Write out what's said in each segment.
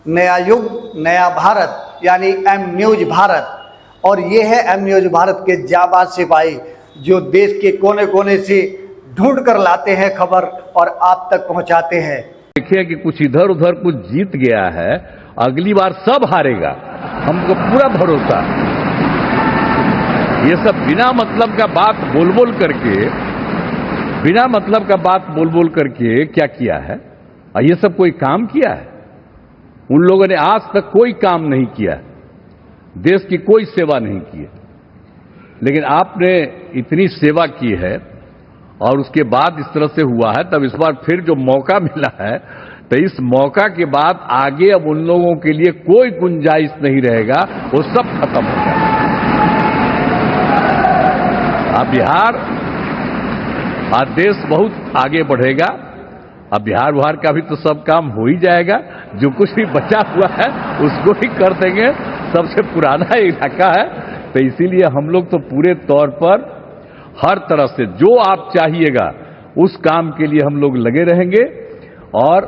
नया युग नया भारत यानी एम न्यूज भारत। और ये है एम न्यूज भारत के जाबाज सिपाही जो देश के कोने कोने से ढूंढ कर लाते हैं खबर और आप तक पहुंचाते हैं। देखिए कि कुछ इधर उधर कुछ जीत गया है, अगली बार सब हारेगा, हमको पूरा भरोसा। ये सब बिना मतलब का बात बोल बोल करके क्या किया है? ये सब कोई काम किया है? उन लोगों ने आज तक कोई काम नहीं किया, देश की कोई सेवा नहीं की है। लेकिन आपने इतनी सेवा की है और उसके बाद इस तरह से हुआ है, तब इस बार फिर जो मौका मिला है, तो इस मौका के बाद आगे अब उन लोगों के लिए कोई गुंजाइश नहीं रहेगा, वो सब खत्म हो जाएगा। अब बिहार, आज देश बहुत आगे बढ़ेगा। अब बिहार का भी तो सब काम हो ही जाएगा, जो कुछ भी बचा हुआ है उसको ही कर देंगे। सबसे पुराना इलाका है, तो इसीलिए हम लोग तो पूरे तौर पर हर तरह से जो आप चाहिएगा उस काम के लिए हम लोग लगे रहेंगे और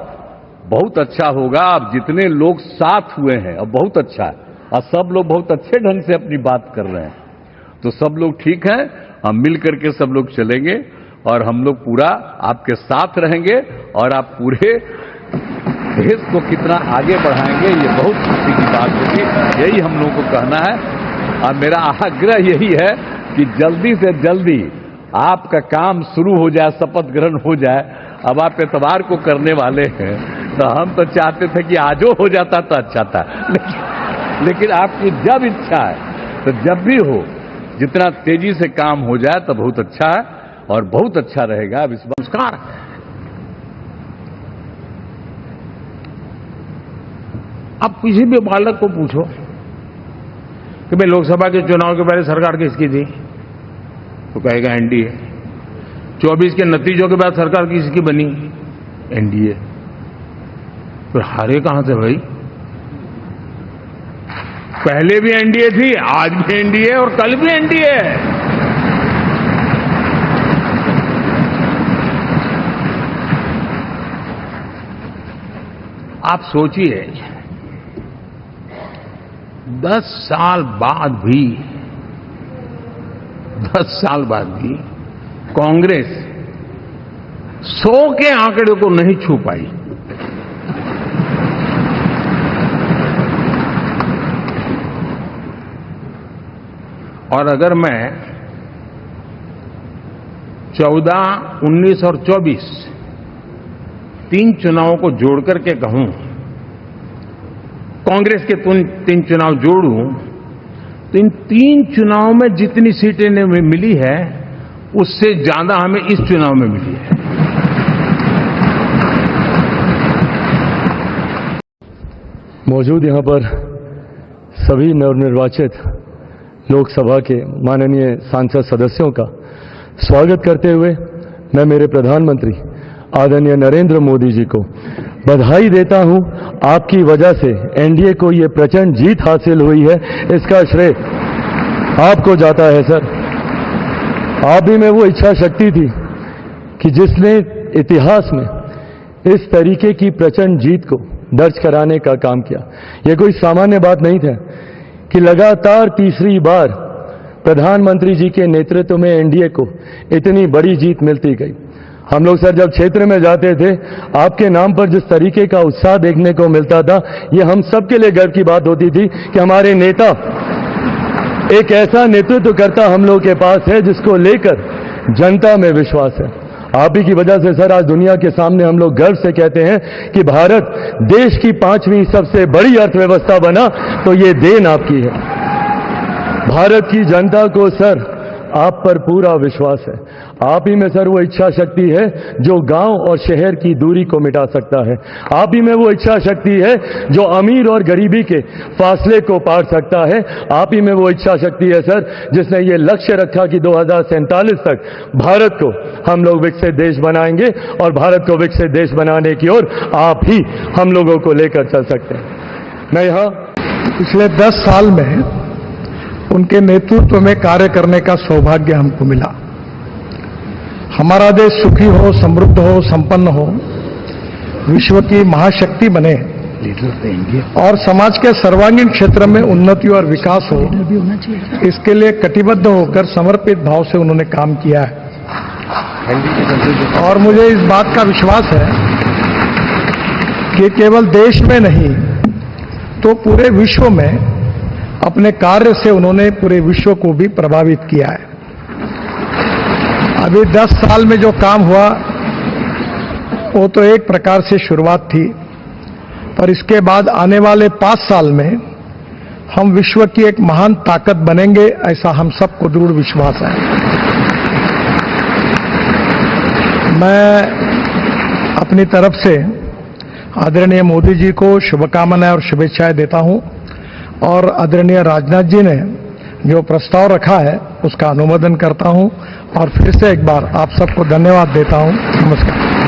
बहुत अच्छा होगा। अब जितने लोग साथ हुए हैं अब बहुत अच्छा है और सब लोग बहुत अच्छे ढंग से अपनी बात कर रहे हैं, तो सब लोग ठीक हैं। हम मिल करके सब लोग चलेंगे और हम लोग पूरा आपके साथ रहेंगे और आप पूरे देश को कितना आगे बढ़ाएंगे ये बहुत खुशी की बात होगी। यही हम लोगों को कहना है और मेरा आग्रह यही है कि जल्दी से जल्दी आपका काम शुरू हो जाए, शपथ ग्रहण हो जाए। अब आप एतवार को करने वाले हैं, तो हम तो चाहते थे कि आजो हो जाता तो अच्छा था, लेकिन आपकी जब इच्छा है तो जब भी हो, जितना तेजी से काम हो जाए तो बहुत अच्छा है और बहुत अच्छा रहेगा। अब इस नमस्कार, अब किसी भी बालक को पूछो कि भाई लोकसभा के चुनाव के पहले सरकार किसकी थी, तो कहेगा एनडीए। 24 के नतीजों के बाद सरकार किसकी बनी? एनडीए। तो हारे कहां से भाई? पहले भी एनडीए थी, आज भी एनडीए और कल भी एनडीए है। आप सोचिए 10 साल बाद भी कांग्रेस 100 के आंकड़े को नहीं छू पाई। और अगर मैं 14, 19 और 24 तीन चुनावों को जोड़ करके कहूं, कांग्रेस के 3 चुनाव जोड़ूं, तो इन 3 चुनावों में जितनी सीटें मिली है उससे ज्यादा हमें इस चुनाव में मिली है। मौजूद यहां पर सभी नवनिर्वाचित लोकसभा के माननीय सांसद सदस्यों का स्वागत करते हुए मैं मेरे प्रधानमंत्री आदरणीय नरेंद्र मोदी जी को बधाई देता हूं। आपकी वजह से एनडीए को ये प्रचंड जीत हासिल हुई है, इसका श्रेय आपको जाता है सर। आप ही में वो इच्छा शक्ति थी कि जिसने इतिहास में इस तरीके की प्रचंड जीत को दर्ज कराने का काम किया। ये कोई सामान्य बात नहीं था कि लगातार तीसरी बार प्रधानमंत्री जी के नेतृत्व में एनडीए को इतनी बड़ी जीत मिलती गई। हम लोग सर जब क्षेत्र में जाते थे, आपके नाम पर जिस तरीके का उत्साह देखने को मिलता था, ये हम सबके लिए गर्व की बात होती थी कि हमारे नेता एक ऐसा नेतृत्व करता हम लोग के पास है जिसको लेकर जनता में विश्वास है। आप ही की वजह से सर आज दुनिया के सामने हम लोग गर्व से कहते हैं कि भारत देश की 5वीं सबसे बड़ी अर्थव्यवस्था बना, तो ये देन आपकी है। भारत की जनता को सर आप पर पूरा विश्वास है। आप ही में सर वो इच्छा शक्ति है जो गांव और शहर की दूरी को मिटा सकता है। आप ही में वो इच्छा शक्ति है जो अमीर और गरीबी के फासले को पार सकता है। आप ही में वो इच्छा शक्ति है सर जिसने ये लक्ष्य रखा कि 2047 तक भारत को हम लोग विकसित देश बनाएंगे और भारत को विकसित देश बनाने की ओर आप ही हम लोगों को लेकर चल सकते हैं। मैं यहाँ पिछले 10 साल में उनके नेतृत्व में कार्य करने का सौभाग्य हमको मिला। हमारा देश सुखी हो, समृद्ध हो, संपन्न हो, विश्व की महाशक्ति बने, और समाज के सर्वांगीण क्षेत्र में उन्नति और विकास हो, इसके लिए कटिबद्ध होकर समर्पित भाव से उन्होंने काम किया है। और मुझे इस बात का विश्वास है कि केवल देश में नहीं तो पूरे विश्व में अपने कार्य से उन्होंने पूरे विश्व को भी प्रभावित किया है। अभी 10 साल में जो काम हुआ वो तो एक प्रकार से शुरुआत थी, पर इसके बाद आने वाले 5 साल में हम विश्व की एक महान ताकत बनेंगे, ऐसा हम सबको दृढ़ विश्वास है। मैं अपनी तरफ से आदरणीय मोदी जी को शुभकामनाएं और शुभेच्छाएं देता हूं और आदरणीय राजनाथ जी ने जो प्रस्ताव रखा है उसका अनुमोदन करता हूं और फिर से एक बार आप सबको धन्यवाद देता हूं। नमस्कार।